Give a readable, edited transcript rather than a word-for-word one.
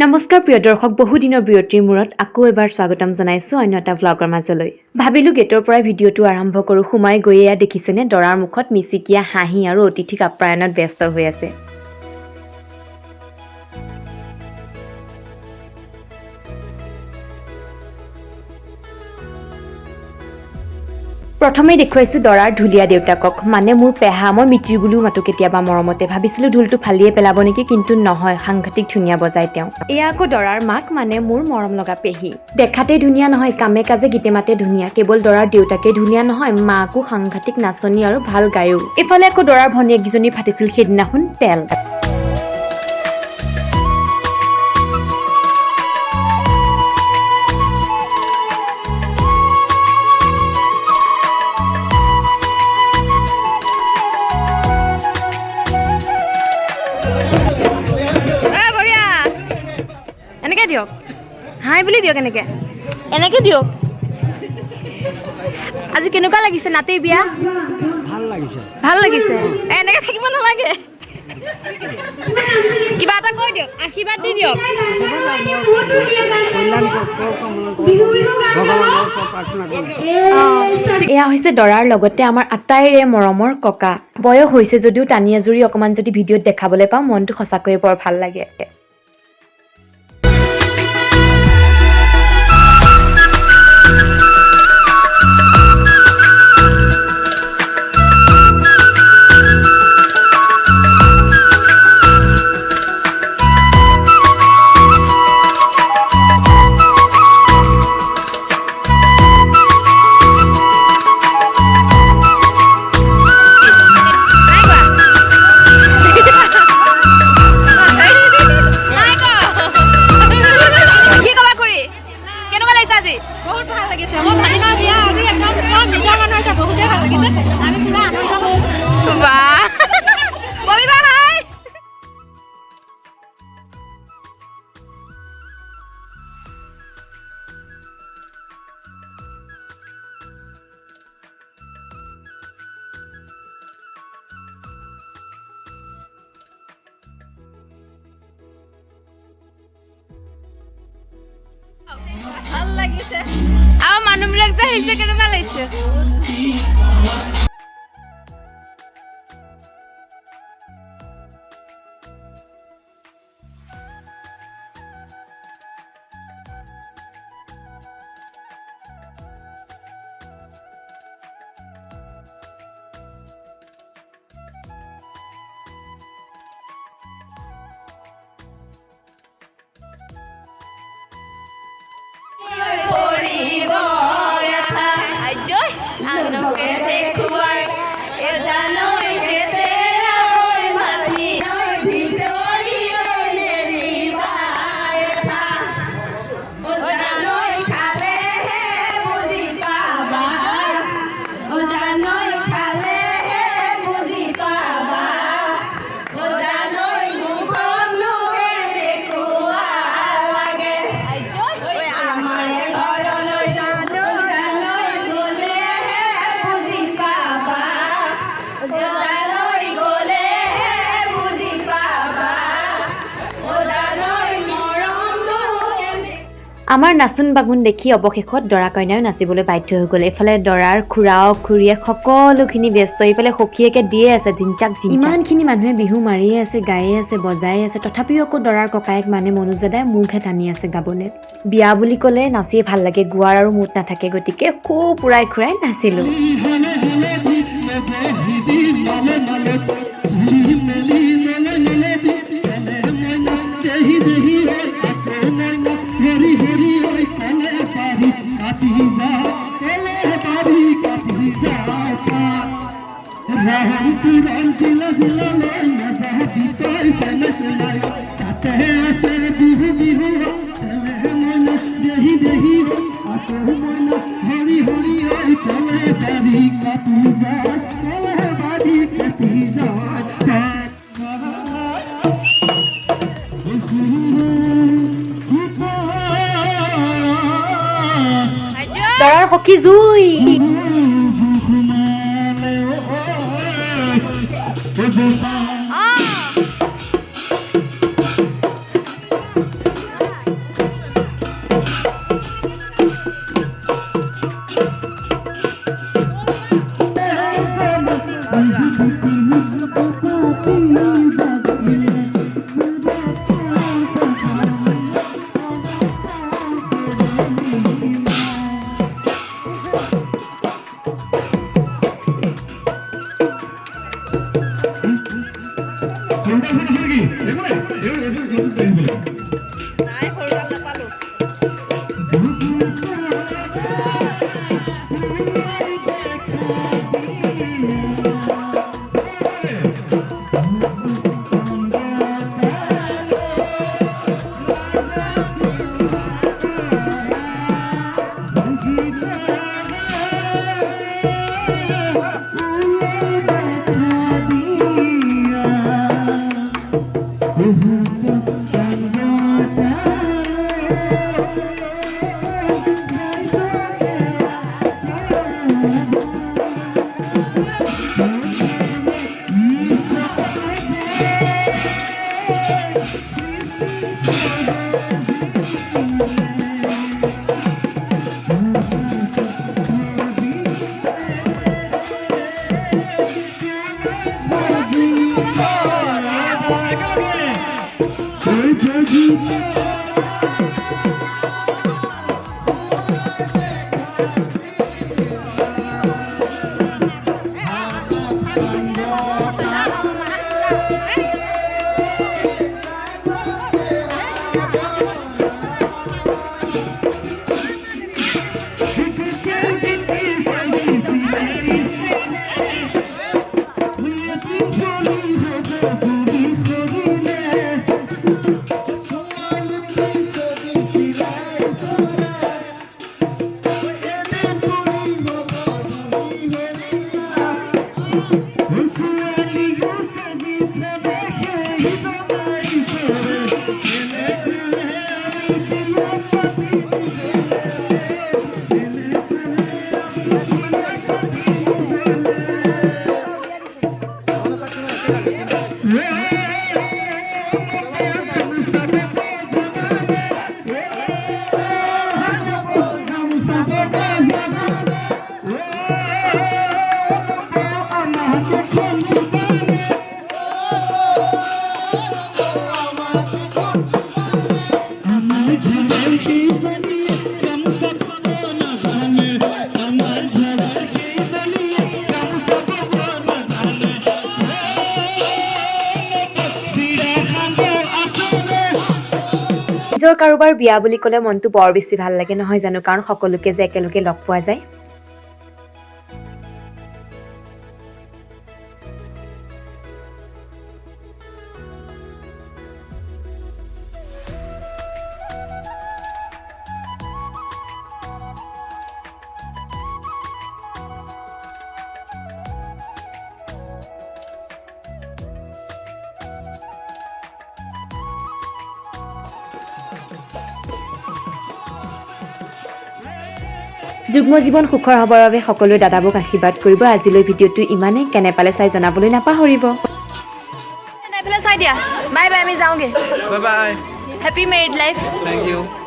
নমস্কাৰ প্ৰিয় দৰ্শক, বহুদিনৰ বিৰতিৰ মূৰত আকৌ এবাৰ স্বাগতম জনাইছোঁ অন্য এটা ভ্লগৰ মাজলৈ। ভাবিলোঁ গেটৰ পৰাই ভিডিঅ'টো আৰম্ভ কৰোঁ। সোমাই গৈয়ে এয়া দেখিছেনে দৰাৰ মুখত মিচিকিয়া হাঁহি আৰু অতিথিক আপ্যায়নত ব্যস্ত হৈ আছে। প্ৰথমেই দেখুৱাইছোঁ দৰাৰ ঢুলীয়া দেউতাকক, মানে মোৰ পেহা। মই মিতিৰ বুলিও মাতো কেতিয়াবা মৰমতে। ভাবিছিলোঁ ঢোলটো ফালিয়ে পেলাব নেকি, কিন্তু নহয়, সাংঘাতিক ধুনীয়া বজায় তেওঁ। এয়া আকৌ দৰাৰ মাক, মানে মোৰ মৰম লগা পেহী। দেখাতেই ধুনীয়া নহয়, কামে কাজে গীতে মাতে ধুনীয়া। কেৱল দৰাৰ দেউতাকেই ধুনীয়া নহয়, মাকো সাংঘাতিক নাচনী আৰু ভাল গায়ো। এইফালে আকৌ দৰাৰ ভনীয়েককেইজনী ফাটিছিল সেইদিনাখন তেল। এনেকৈ দিয়ক, হাই বুলি দিয়ক, এনেকৈ দিয়ক। আজি কেনেকুৱা লাগিছে নাতিৰ বিয়া? ভাল লাগিছে। এনেকৈ থাকিব নালাগে, কিবা এটা কৈ দিয়ক, আশীৰ্বাদ দি দিয়ক। এয়া হৈছে দৰাৰ লগতে আমাৰ আটাইৰে মৰমৰ ককা। বয়স হৈছে যদিও টানি আজুৰি অকণমান যদি ভিডিঅ'ত দেখাবলৈ পাওঁ, মনটো সঁচাকৈয়ে বৰ ভাল লাগে। ভাল লাগিছে আৰু মানুহবিলাক যে আহিছে কেনেকুৱা লাগিছে? আমাৰ নাচোন বাগুন দেখি অৱশেষত দৰা কইনাও নাচিবলৈ বাধ্য হৈ গ'ল। এইফালে দৰাৰ খুৰাও খুৰীয়ে সকলোখিনি ব্যস্ত। এইফালে সখীয়েকে দিয়ে আছে ধিনচাক ধিনচাক। ইমানখিনি মানুহে বিহু মাৰিয়ে আছে, গায়ে আছে, বজায়ে আছে। তথাপিও আকৌ দৰাৰ ককায়েক মানে মনোজ দাদাই মুখহে টানি আছে গাবলৈ। বিয়া বুলি ক'লে নাচিয়ে ভাল লাগে, গোৱাৰ আৰু মুড নাথাকে, গতিকে খুব উৰাই খুৰাই নাচিলোঁ। দৰাৰ সখী জুই। নিজৰ কাৰোবাৰ বিয়া বুলি ক'লে মনটো বৰ বেছি ভাল লাগে নহয় জানো, কাৰণ সকলোকে যে একেলগে লগ পোৱা যায়। যুগ্ম জীৱন সুখৰ হ'বৰ বাবে সকলোৱে দাদাবোক আশীৰ্বাদ কৰিব। আজিলৈ ভিডিঅ'টো ইমানেই, কেনে পালে চাই জনাবলৈ নাপাহৰিব। চাই দিয়া, বাই বাই, আমি যাওঁগে। Bye bye, happy married life. Thank U.